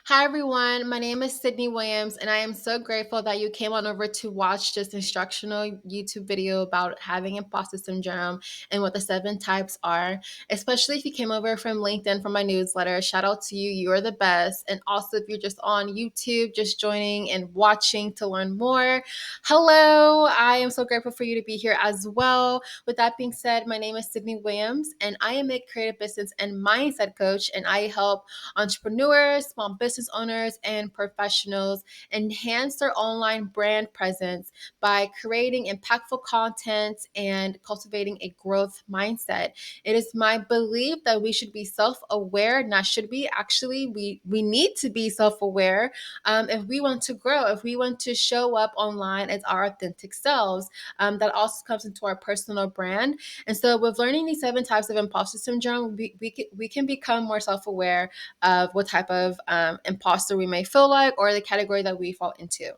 Hi, everyone. My name is Sydney Williams, and I am so grateful that you came on over to watch this instructional YouTube video about having imposter syndrome and what the seven types are. Especially if you came over from LinkedIn for my newsletter. Shout out to you. You are the best. And also, if you're just on YouTube, just joining and watching to learn more, hello. I am so grateful for you to be here as well. With that being said, my name is Sydney Williams, and I am a creative business and mindset coach, and I help entrepreneurs, small business owners, and professionals enhance their online brand presence by creating impactful content and cultivating a growth mindset. It is my belief that we should be self-aware, not should be, actually, we need to be self-aware if we want to grow, if we want to show up online as our authentic selves. That also comes into our personal brand. And so with learning these seven types of imposter syndrome, we can become more self-aware of what type of imposter we may feel like or the category that we fall into.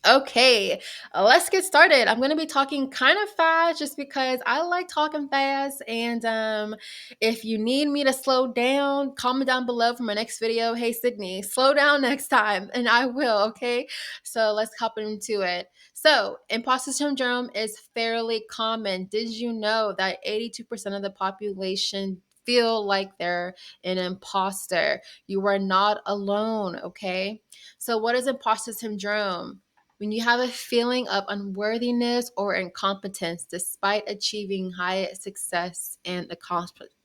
Okay, let's get started. I'm going to be talking kind of fast just because I like talking fast. And if you need me to slow down, comment down below for my next video. Hey, Sydney, slow down next time, and I will. Okay, so let's hop into it. So, imposter syndrome is fairly common. Did you know that 82% of the population feel like they're an imposter? You are not alone, okay? So, what is imposter syndrome? When you have a feeling of unworthiness or incompetence despite achieving high success and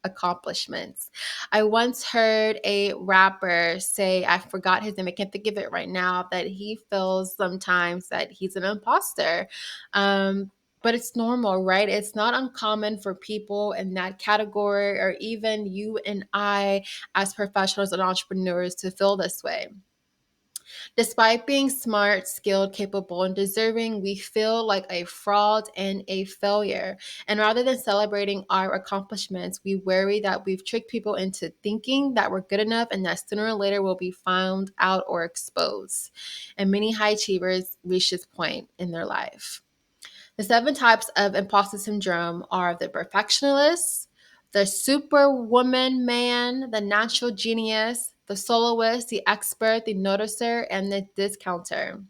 accomplishments. I once heard a rapper say, I forgot his name, I can't think of it right now, that he feels sometimes that he's an imposter. But it's normal, right? It's not uncommon for people in that category or even you and I as professionals and entrepreneurs to feel this way. Despite being smart, skilled, capable, and deserving, we feel like a fraud and a failure. And rather than celebrating our accomplishments, we worry that we've tricked people into thinking that we're good enough and that sooner or later we'll be found out or exposed. And many high achievers reach this point in their life. The seven types of imposter syndrome are the perfectionist, the superwoman man, the natural genius, the soloist, the expert, the noticer, and the discounter.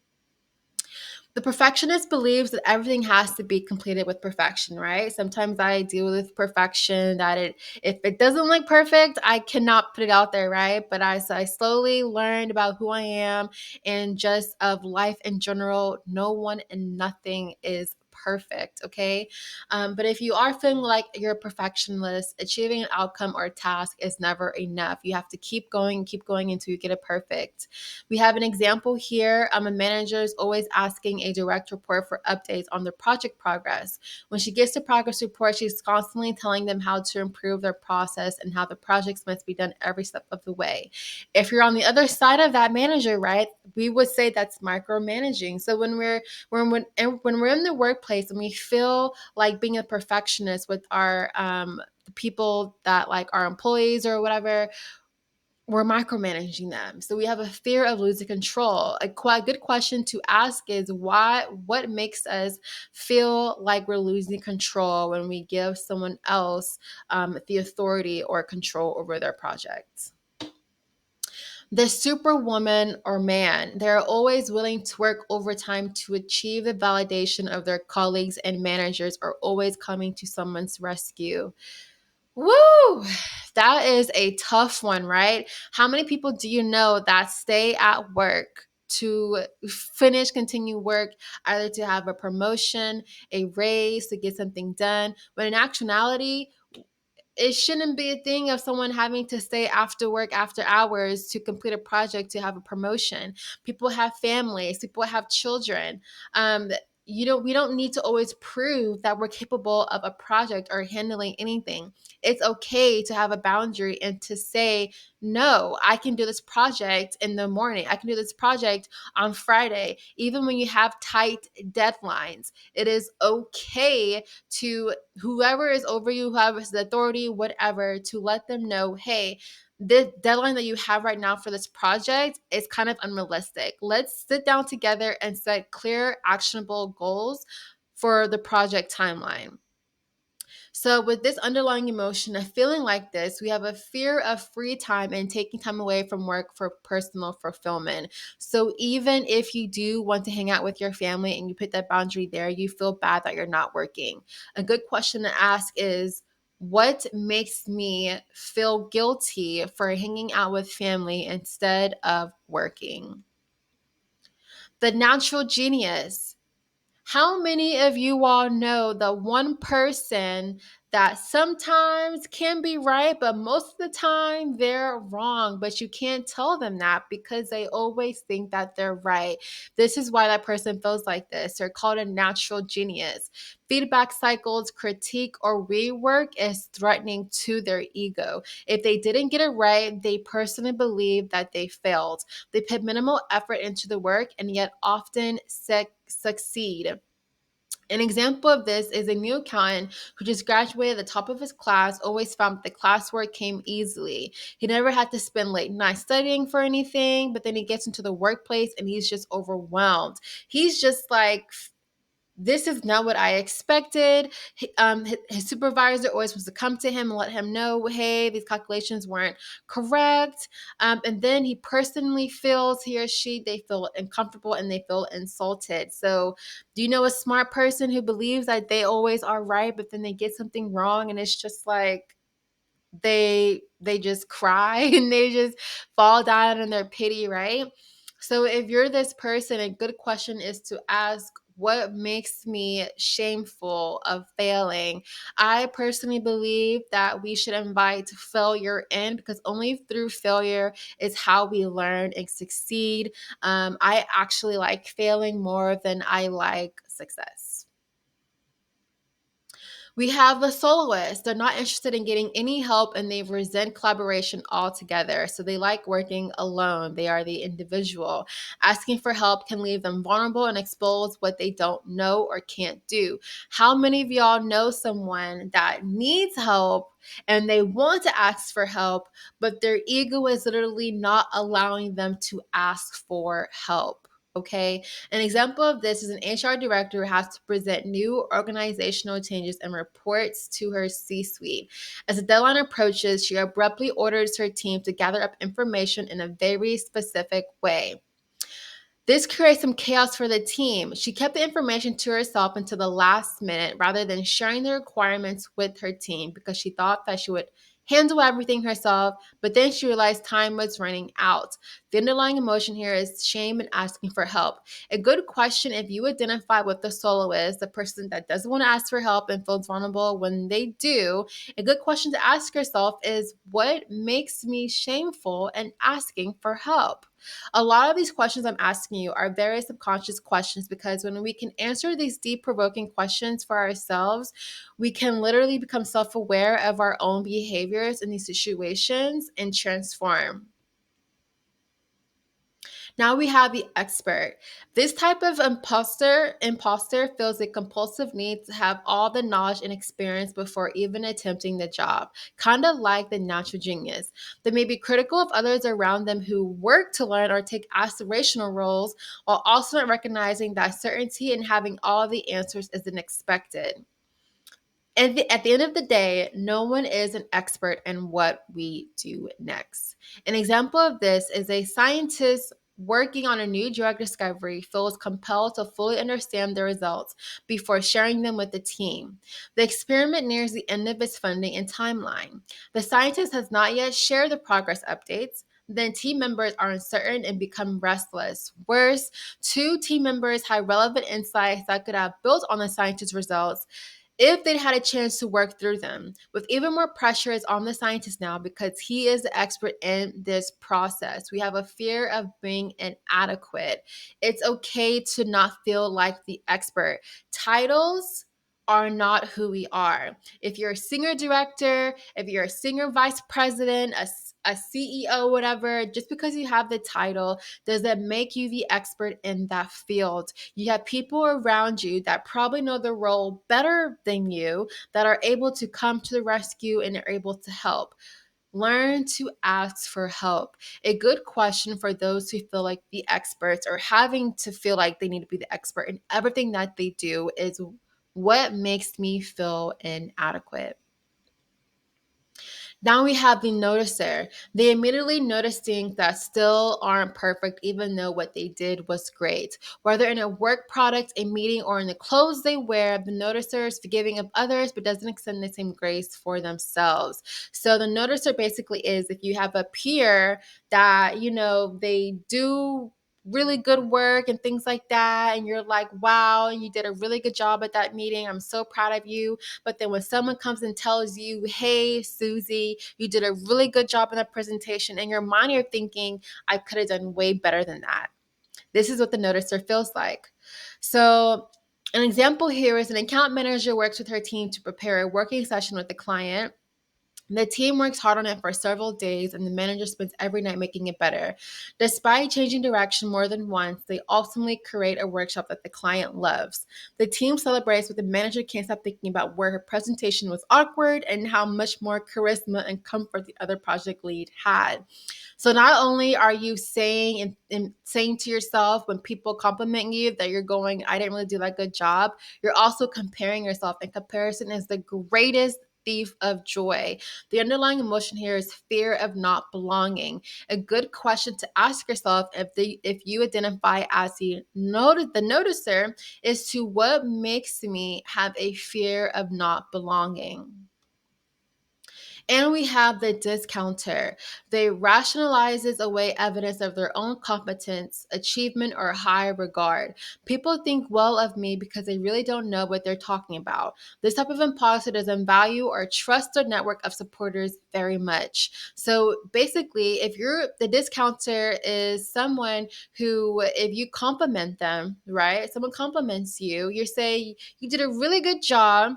The perfectionist believes that everything has to be completed with perfection, right? Sometimes I deal with perfection that if it doesn't look perfect, I cannot put it out there, right? But as I slowly learned about who I am and just of life in general, no one and nothing is perfect, okay? But if you are feeling like you're a perfectionist, achieving an outcome or a task is never enough. You have to keep going until you get it perfect. We have an example here. A manager is always asking a direct report for updates on their project progress. When she gets the progress report, she's constantly telling them how to improve their process and how the projects must be done every step of the way. If you're on the other side of that manager, right, we would say that's micromanaging. So when we're in the workplace and we feel like being a perfectionist with our the people that like our employees or whatever, we're micromanaging them. So we have a fear of losing control. A quite good question to ask is what makes us feel like we're losing control when we give someone else the authority or control over their projects. The superwoman or man, they're always willing to work overtime to achieve the validation of their colleagues, and managers are always coming to someone's rescue. Woo! That is a tough one, right? How many people do you know that stay at work to continue work, either to have a promotion, a raise, to get something done, when in actuality, it shouldn't be a thing of someone having to stay after work after hours to complete a project to have a promotion. People have families, people have children. We don't need to always prove that we're capable of a project or handling anything. It's okay to have a boundary and to say, no, I can do this project in the morning. I can do this project on Friday. Even when you have tight deadlines, it is okay to whoever is over you, whoever has the authority, whatever, to let them know, hey, the deadline that you have right now for this project is kind of unrealistic. Let's sit down together and set clear, actionable goals for the project timeline. So, with this underlying emotion of feeling like this, we have a fear of free time and taking time away from work for personal fulfillment. So, even if you do want to hang out with your family and you put that boundary there, you feel bad that you're not working. A good question to ask is, what makes me feel guilty for hanging out with family instead of working? The natural genius. How many of you all know the one person that sometimes can be right, but most of the time they're wrong, but you can't tell them that because they always think that they're right? This is why that person feels like this. They're called a natural genius. Feedback cycles, critique, or rework is threatening to their ego. If they didn't get it right, they personally believe that they failed. They put minimal effort into the work and yet often succeed. An example of this is a new accountant who just graduated at the top of his class, always found that the classwork came easily. He never had to spend late nights studying for anything, but then he gets into the workplace and he's just overwhelmed. He's just like, this is not what I expected. His supervisor always wants to come to him and let him know, hey, these calculations weren't correct. And then he personally feels, he or she, they feel uncomfortable and they feel insulted. So, do you know a smart person who believes that they always are right, but then they get something wrong and it's just like, they just cry and they just fall down in their pity, right? So if you're this person, a good question is to ask, what makes me shameful of failing? I personally believe that we should invite failure in because only through failure is how we learn and succeed. I actually like failing more than I like success. We have the soloists. They're not interested in getting any help and they resent collaboration altogether. So they like working alone. They are the individual. Asking for help can leave them vulnerable and expose what they don't know or can't do. How many of y'all know someone that needs help and they want to ask for help, but their ego is literally not allowing them to ask for help? Okay. An example of this is an HR director who has to present new organizational changes and reports to her C suite. As the deadline approaches, she abruptly orders her team to gather up information in a very specific way. This creates some chaos for the team. She kept the information to herself until the last minute rather than sharing the requirements with her team because she thought that she would handle everything herself, but then she realized time was running out. The underlying emotion here is shame and asking for help. A good question, if you identify what the solo is, the person that doesn't want to ask for help and feels vulnerable when they do, a good question to ask yourself is, what makes me shameful in asking for help? A lot of these questions I'm asking you are very subconscious questions because when we can answer these deep, provoking questions for ourselves, we can literally become self aware of our own behaviors in these situations and transform. Now we have the expert. This type of imposter feels a compulsive need to have all the knowledge and experience before even attempting the job, kind of like the natural genius. They may be critical of others around them who work to learn or take aspirational roles, while also not recognizing that certainty and having all the answers isn't expected. At the end of the day, no one is an expert in what we do next. An example of this is a scientist working on a new drug discovery feels compelled to fully understand the results before sharing them with the team. The experiment nears the end of its funding and timeline. The scientist has not yet shared the progress updates. Then team members are uncertain and become restless. Worse, two team members had relevant insights that could have built on the scientist's results if they'd had a chance to work through them. With even more pressure is on the scientist now because he is the expert in this process. We have a fear of being inadequate. It's okay to not feel like the expert. Titles are not who we are. If you're a senior director, if you're a senior vice president, a CEO, whatever, just because you have the title doesn't make you the expert in that field. You have people around you that probably know the role better than you that are able to come to the rescue and are able to help. Learn to ask for help. A good question for those who feel like the experts or having to feel like they need to be the expert in everything that they do is, What makes me feel inadequate? Now we have the noticer. They immediately notice things that still aren't perfect, even though what they did was great. Whether in a work product, a meeting, or in the clothes they wear, the noticer is forgiving of others but doesn't extend the same grace for themselves. So the noticer basically is if you have a peer that, they do really good work and things like that, and you're like, wow, you did a really good job at that meeting. I'm so proud of you. But then when someone comes and tells you, hey, Susie, you did a really good job in that presentation, in your mind, you're thinking, I could have done way better than that. This is what the noticer feels like. So, an example here is an account manager works with her team to prepare a working session with the client. The team works hard on it for several days, and the manager spends every night making it better. Despite changing direction more than once, they ultimately create a workshop that the client loves. The team celebrates, but the manager can't stop thinking about where her presentation was awkward and how much more charisma and comfort the other project lead had. So not only are you saying and saying to yourself when people compliment you that you're going, I didn't really do that good job, you're also comparing yourself. And comparison is the greatest thief of joy. The underlying emotion here is fear of not belonging. A good question to ask yourself if you identify as the noticer is to what makes me have a fear of not belonging. And we have the discounter. They rationalizes away evidence of their own competence, achievement, or high regard. People think well of me because they really don't know what they're talking about. This type of imposter doesn't value or trust their network of supporters very much. So basically, if you're the discounter is someone who, if you compliment them, right? Someone compliments you, you say you did a really good job.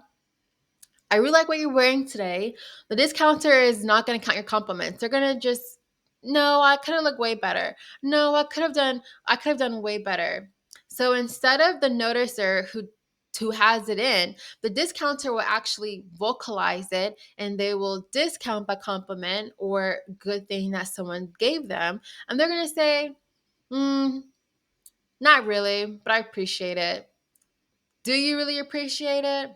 I really like what you're wearing today. The discounter is not going to count your compliments. They're going to just, no, I could have looked way better. No, I could have done way better. So instead of the noticer who has it in, the discounter will actually vocalize it and they will discount the compliment or good thing that someone gave them. And they're going to say, not really, but I appreciate it. Do you really appreciate it?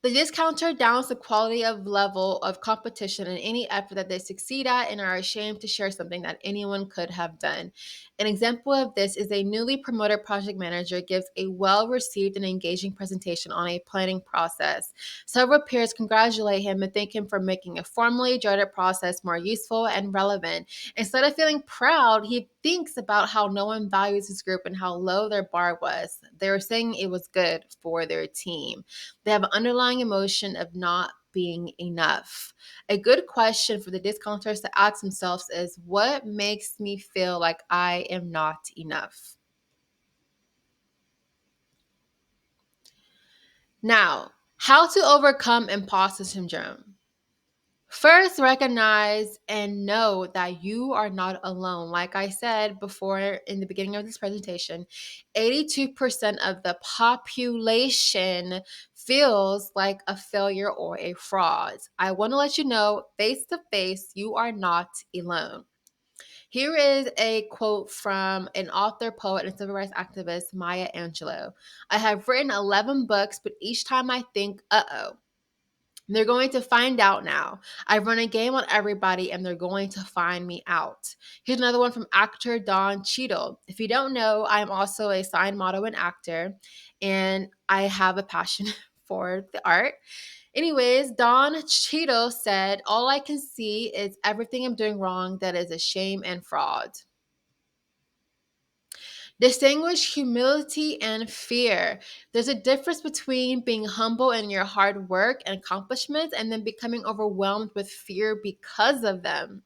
The discounter downs the quality of level of competition in any effort that they succeed at and are ashamed to share something that anyone could have done. An example of this is a newly promoted project manager gives a well-received and engaging presentation on a planning process. Several peers congratulate him and thank him for making a formally dreaded process more useful and relevant. Instead of feeling proud, he thinks about how no one values his group and how low their bar was. They were saying it was good for their team. They have an underlying emotion of not being enough. A good question for the discounters to ask themselves is, what makes me feel like I am not enough? Now, how to overcome imposter syndrome. First, recognize and know that you are not alone. Like I said before in the beginning of this presentation, 82% of the population feels like a failure or a fraud. I want to let you know face to face, you are not alone. Here is a quote from an author, poet, and civil rights activist, Maya Angelou. I have written 11 books, but each time I think, they're going to find out now. I run a game on everybody and they're going to find me out. Here's another one from actor Don Cheadle. If you don't know, I'm also a sign model and actor, and I have a passion for the art. Anyways, Don Cheadle said, all I can see is everything I'm doing wrong that is a shame and fraud. Distinguish humility and fear. There's a difference between being humble in your hard work and accomplishments and then becoming overwhelmed with fear because of them.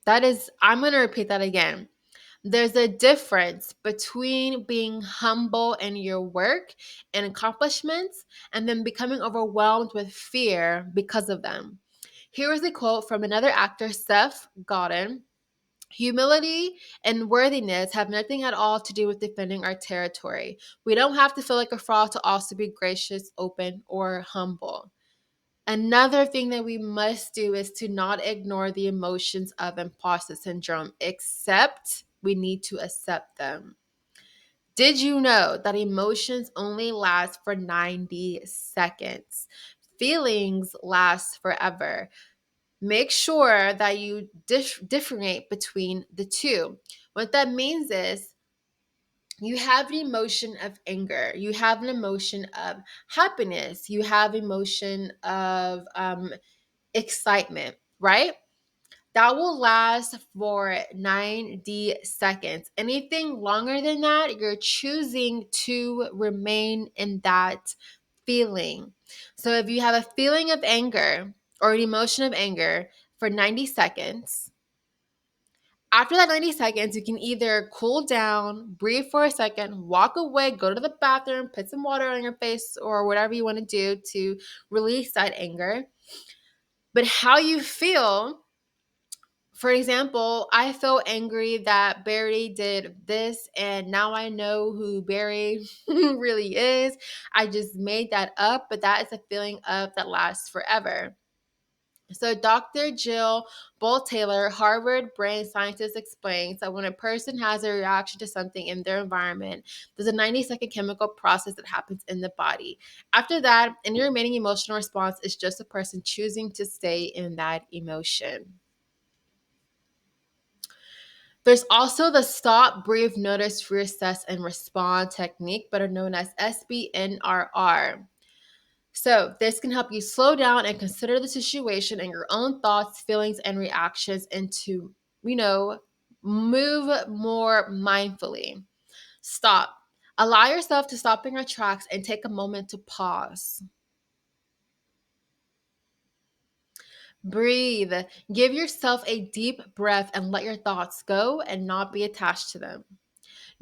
I'm going to repeat that again. There's a difference between being humble in your work and accomplishments and then becoming overwhelmed with fear because of them. Here is a quote from another actor, Seth Godin. Humility and worthiness have nothing at all to do with defending our territory. We don't have to feel like a fraud to also be gracious, open, or humble. Another thing that we must do is to not ignore the emotions of imposter syndrome, except we need to accept them. Did you know that emotions only last for 90 seconds? Feelings last forever. Make sure that you differentiate between the two. What that means is you have an emotion of anger, you have an emotion of happiness, you have emotion of excitement, right? That will last for 90 seconds. Anything longer than that, you're choosing to remain in that feeling. So if you have a feeling of anger or an emotion of anger for 90 seconds, after that 90 seconds, you can either cool down, breathe for a second, walk away, go to the bathroom, put some water on your face, or whatever you want to do to release that anger. But how you feel, for example, I feel angry that Barry did this, and now I know who Barry really is. I just made that up, but that is a feeling of that lasts forever. So Dr. Jill Bolt Taylor, Harvard brain scientist, explains that when a person has a reaction to something in their environment, there's a 90-second chemical process that happens in the body. After that, any remaining emotional response is just a person choosing to stay in that emotion. There's also the stop, breathe, notice, reassess, and respond technique, better known as SBNRR. So, this can help you slow down and consider the situation and your own thoughts, feelings, and reactions into, move more mindfully. Stop. Allow yourself to stop in your tracks and take a moment to pause. Breathe. Give yourself a deep breath and let your thoughts go and not be attached to them.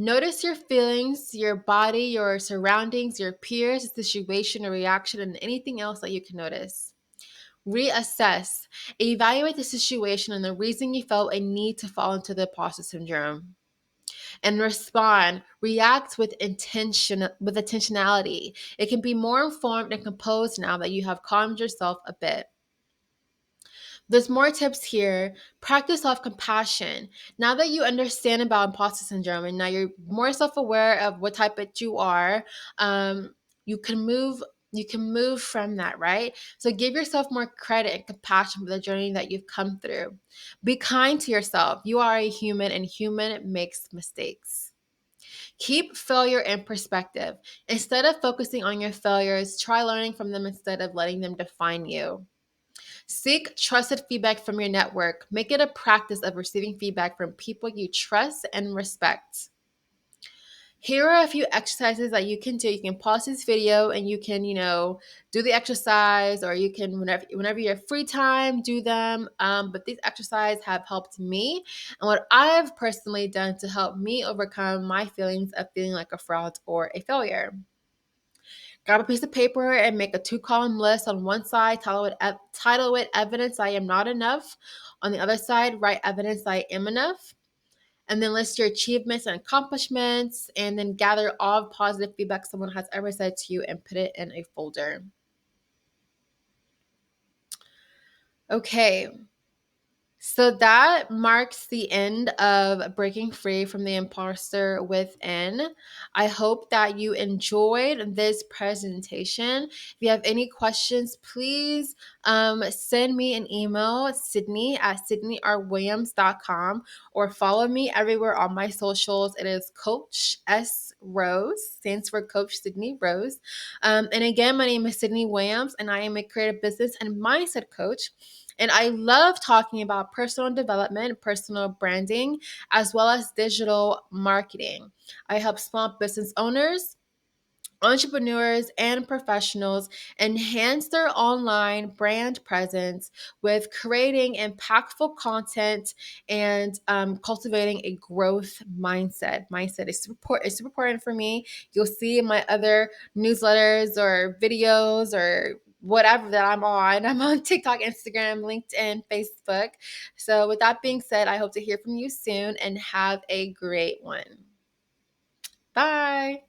Notice your feelings, your body, your surroundings, your peers, the situation, or reaction, and anything else that you can notice. Reassess. Evaluate the situation and the reason you felt a need to fall into the imposter syndrome. And respond. React with intentionality. It can be more informed and composed now that you have calmed yourself a bit. There's more tips here. Practice self-compassion. Now that you understand about imposter syndrome and now you're more self-aware of what type it you are, um, you can move from that, right? So give yourself more credit and compassion for the journey that you've come through. Be kind to yourself. You are a human and human makes mistakes. Keep failure in perspective. Instead of focusing on your failures, try learning from them instead of letting them define you. Seek trusted feedback from your network. Make it a practice of receiving feedback from people you trust and respect. Here are a few exercises that you can do. You can pause this video and you can, do the exercise, or you can, whenever you have free time, do them. But these exercises have helped me and what I've personally done to help me overcome my feelings of feeling like a fraud or a failure. Grab a piece of paper and make a 2-column list. On one side, title it Evidence I Am Not Enough. On the other side, write Evidence I Am Enough. And then list your achievements and accomplishments, and then gather all positive feedback someone has ever said to you and put it in a folder. Okay. So that marks the end of breaking free from the imposter within. I hope that you enjoyed this presentation. If you have any questions, please send me an email, sydneyrwilliams.com, or follow me everywhere on my socials. It is Coach S. Rose, stands for Coach Sydney Rose. And again, my name is Sydney Williams, and I am a creative business and mindset coach. And I love talking about personal development, personal branding, as well as digital marketing. I help small business owners, entrepreneurs, and professionals enhance their online brand presence with creating impactful content and cultivating a growth mindset. Mindset is super important for me. You'll see in my other newsletters or videos or whatever that I'm on. I'm on TikTok, Instagram, LinkedIn, Facebook. So with that being said, I hope to hear from you soon and have a great one. Bye.